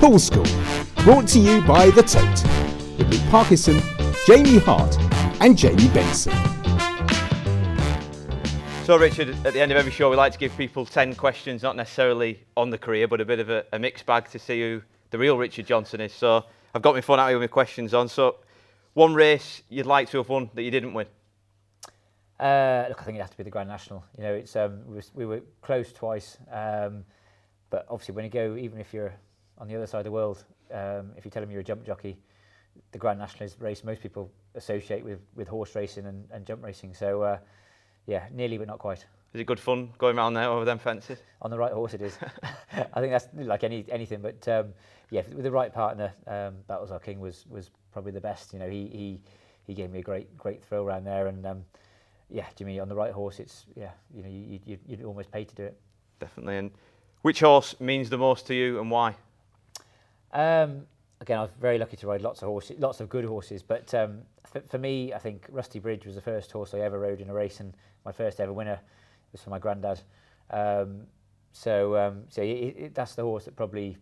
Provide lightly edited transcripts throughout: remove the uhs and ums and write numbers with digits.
Pool School, brought to you by the Tote, with Luke Parkinson, Jamie Hart and Jamie Benson. So Richard, at the end of every show we like to give people 10 questions, not necessarily on the career, but a bit of a mixed bag to see who the real Richard Johnson is. So I've got my phone out here with my questions on. So one race you'd like to have won that you didn't win? Look, I think it has to be the Grand National. You know, it's we were close twice, but obviously when you go, even if you're on the other side of the world, if you tell them you're a jump jockey, the Grand National is the race most people associate with horse racing and jump racing. So yeah, nearly but not quite. Is it good fun going around there over them fences? On the right horse it is. I think that's like anything, but yeah, with the right partner, Battles Our King was probably the best. You know, he gave me a great thrill around there, and yeah, Jimmy, on the right horse, it's you know, you'd almost pay to do it. Definitely. And which horse means the most to you and why? Again, I was very lucky to ride lots of good horses, but for me, I think Rusty Bridge was the first horse I ever rode in a race, and my first ever winner was for my granddad. So that's the horse that probably,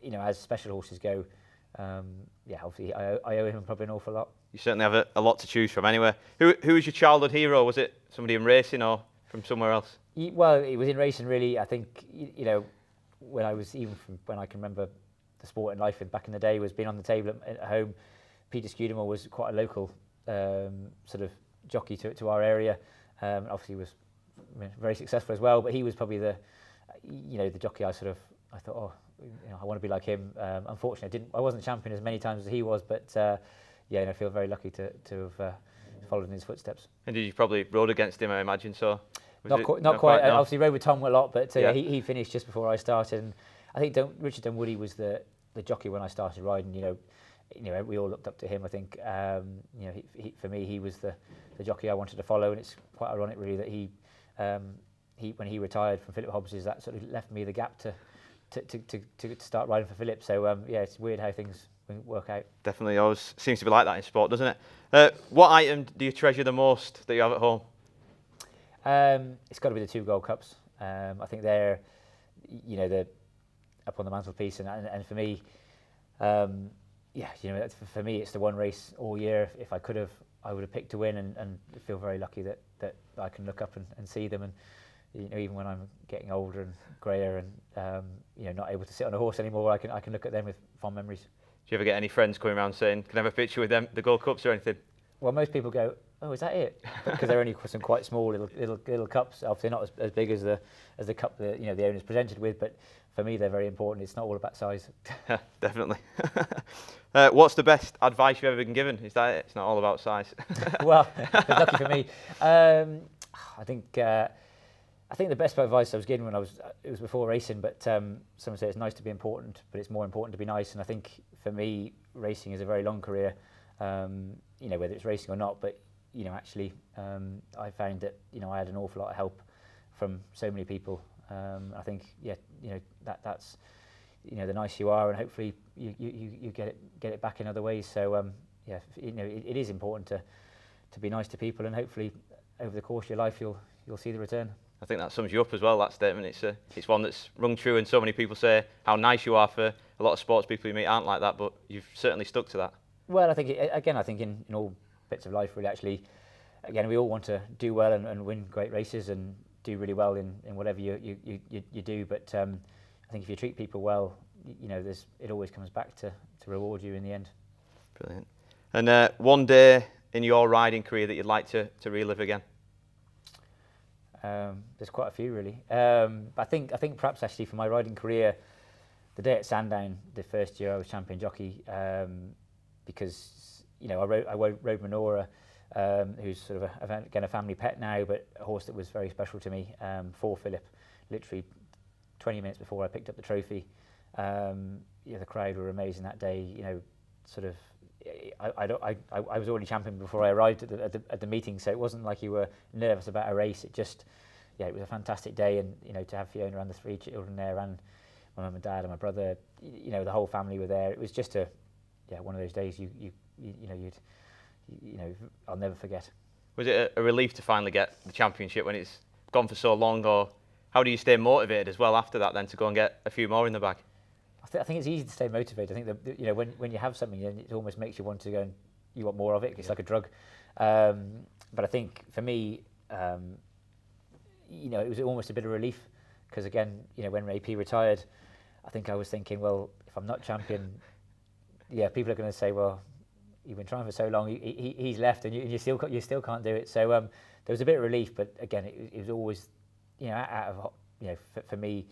you know, as special horses go, yeah, obviously I owe him probably an awful lot. You certainly have a lot to choose from anyway. Who was your childhood hero? Was it somebody in racing or from somewhere else? Well, it was in racing really. I think, you know, when I can remember the sport in life back in the day was being on the table at home. Peter Scudamore was quite a local sort of jockey to our area. Obviously was very successful as well, but he was probably the jockey I thought, oh, you know, I want to be like him. Unfortunately, I wasn't champion as many times as he was, but yeah, and I feel very lucky to have followed in his footsteps. And did you probably rode against him, I imagine? So not quite. No. Obviously rode with Tom a lot, but yeah. he finished just before I started. And I think Richard Dunwoody was the jockey when I started riding. You know, we all looked up to him. I think you know, for me, he was the jockey I wanted to follow, and it's quite ironic really that he when he retired from Philip Hobbs's, that sort of left me the gap to start riding for Philip. So yeah, it's weird how things work out. Definitely, always seems to be like that in sport, doesn't it? What item do you treasure the most that you have at home? It's got to be the 2 Gold Cups. I think they're, you know, they're up on the mantelpiece, and for me, yeah, you know, for me, it's the one race all year. If I could have, I would have picked to win, and feel very lucky that I can look up and see them. And you know, even when I'm getting older and greyer and you know, not able to sit on a horse anymore, I can look at them with fond memories. Do you ever get any friends coming around saying, "Can I have a picture with them, the Gold Cups or anything?" Well, most people go, "Oh, is that it?" Because they're only some quite small little cups. Obviously, not as big as the cup that, you know, the owner's presented with, but for me, they're very important. It's not all about size. Definitely. What's the best advice you've ever been given? Is that it? It's not all about size. Well, it's lucky for me. I think the best advice I was given it was before racing, but someone said it's nice to be important, but it's more important to be nice. And I think for me, racing is a very long career. You know, whether it's racing or not, but you know, actually, I found that, you know, I had an awful lot of help from so many people. I think, yeah, you know, that's, you know, the nice you are, and hopefully you get it back in other ways. So yeah, you know, it is important to be nice to people, and hopefully over the course of your life you'll see the return. I think that sums you up as well, that statement. It's one that's rung true, and so many people say how nice you are. For a lot of sports people you meet aren't like that, but you've certainly stuck to that. Well, I think in all bits of life, really, actually, again, we all want to do well and win great races and do really well in whatever you do. But I think if you treat people well, you know, it always comes back to reward you in the end. Brilliant. And one day in your riding career that you'd like to relive again? There's quite a few, really. But I think perhaps actually for my riding career, the day at Sandown, the first year I was champion jockey, because, you know, I rode Menora, who's sort of again a family pet now, but a horse that was very special to me, for Philip. Literally 20 minutes before I picked up the trophy, yeah, the crowd were amazing that day. You know, sort of, I was already champion before I arrived at the meeting, so it wasn't like you were nervous about a race. It just, yeah, it was a fantastic day, and you know, to have Fiona and the 3 children there, and my mum and dad and my brother, you know, the whole family were there. It was just one of those days you know, I'll never forget. Was it a relief to finally get the championship when it's gone for so long, or how do you stay motivated as well after that then to go and get a few more in the bag? I think it's easy to stay motivated. I think that, you know, when you have something, then it almost makes you want to go and you want more of it. It's like a drug. But I think for me, you know, it was almost a bit of relief because again, you know, when AP retired, I think I was thinking, well, if I'm not champion, yeah, people are going to say, well, you've been trying for so long, he's left, and you still can't do it. So there was a bit of relief, but again, it was always, you know, out of, you know, for me,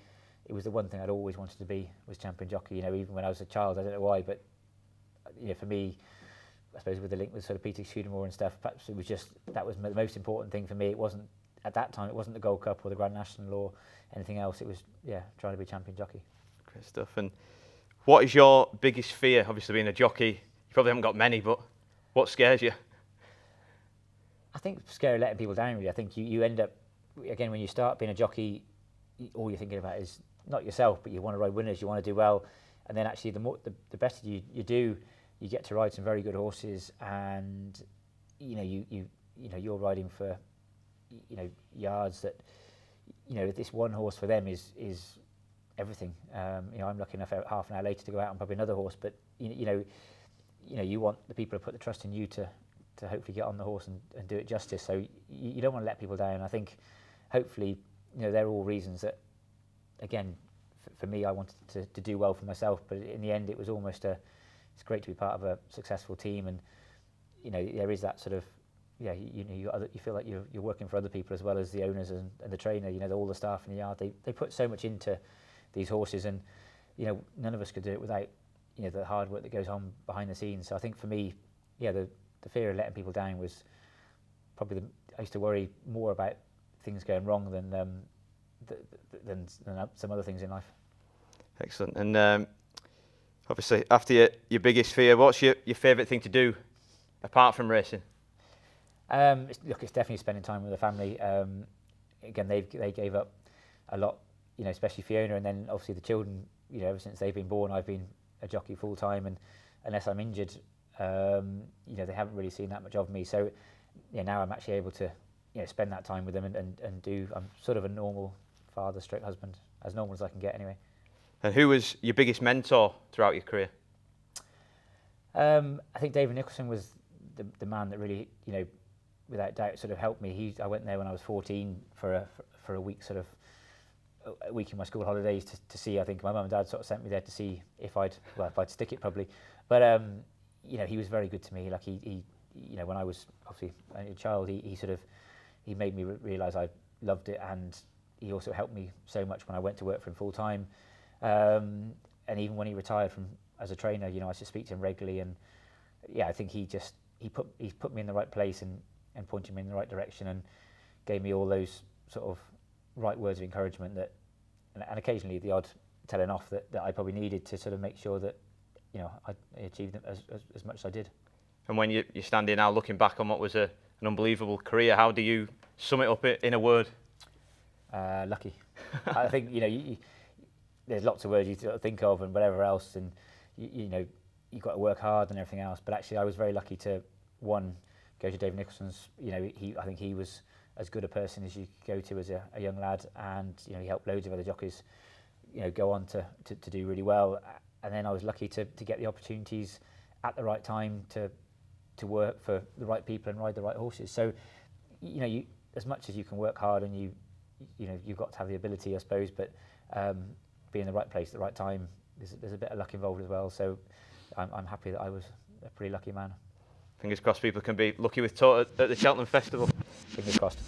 it was the one thing I'd always wanted to be, was champion jockey. You know, even when I was a child, I don't know why, but you know, for me, I suppose with the link with sort of Peter Scudamore and stuff, perhaps it was just, that was the most important thing for me. It wasn't, at that time, it wasn't the Gold Cup or the Grand National or anything else. It was, yeah, trying to be champion jockey. Great stuff. And what is your biggest fear? Obviously being a jockey, you probably haven't got many, but what scares you? I think scary letting people down, really. I think you end up, again, when you start being a jockey, all you're thinking about is not yourself, but you want to ride winners, you want to do well. And then actually the better you do, you get to ride some very good horses, and you know you're riding for, you know, yards that, you know, this one horse for them is everything. You know, I'm lucky enough half an hour later to go out on probably another horse, but you know you want the people to put the trust in you to hopefully get on the horse and do it justice. So you don't want to let people down. I think hopefully, you know, they're all reasons that, again, for me, I wanted to do well for myself, but in the end it was almost it's great to be part of a successful team, and you know, there is that sort of, yeah, you feel like you're working for other people as well as the owners and the trainer. You know, all the staff in the yard, they put so much into these horses, and you know, none of us could do it without, you know, the hard work that goes on behind the scenes. So I think for me, yeah, the fear of letting people down was probably I used to worry more about things going wrong than some other things in life. Excellent. And obviously, after your biggest fear, what's your favourite thing to do apart from racing? Look, it's definitely spending time with the family. Again, they gave up a lot, you know, especially Fiona, and then obviously the children. You know, ever since they've been born, I've been a jockey full time, and unless I'm injured, you know, they haven't really seen that much of me. So, yeah, now I'm actually able to, you know, spend that time with them and do. I'm sort of a normal father, / husband, as normal as I can get anyway. And who was your biggest mentor throughout your career? I think David Nicholson was the man that really, you know, without doubt, sort of helped me. I went there when I was 14 for a week, sort of a week in my school holidays to see. I think my mum and dad sort of sent me there to see if I'd stick it probably. But you know, he was very good to me. Like he you know, when I was obviously a child, he made me realise I loved it, and he also helped me so much when I went to work for him full time. And even when he retired as a trainer, you know, I used to speak to him regularly, and yeah, I think he put me in the right place and pointed me in the right direction, and gave me all those sort of right words of encouragement that, and occasionally the odd telling off that I probably needed to sort of make sure that, you know, I achieved them as much as I did. And when you're standing now looking back on what was an unbelievable career, how do you sum it up in a word? Lucky. I think, you know, there's lots of words you think of and whatever else, and you know, you've got to work hard and everything else. But actually, I was very lucky to, one, go to David Nicholson's. You know, I think he was as good a person as you could go to as a young lad, and you know, he helped loads of other jockeys, you know, go on to do really well. And then I was lucky to get the opportunities at the right time to work for the right people and ride the right horses. So, you know, as much as you can work hard, and you know, you've got to have the ability, I suppose, but be in the right place at the right time, there's a bit of luck involved as well. So I'm happy that I was a pretty lucky man. Fingers crossed people can be lucky with Tote at the Cheltenham Festival. Fingers crossed.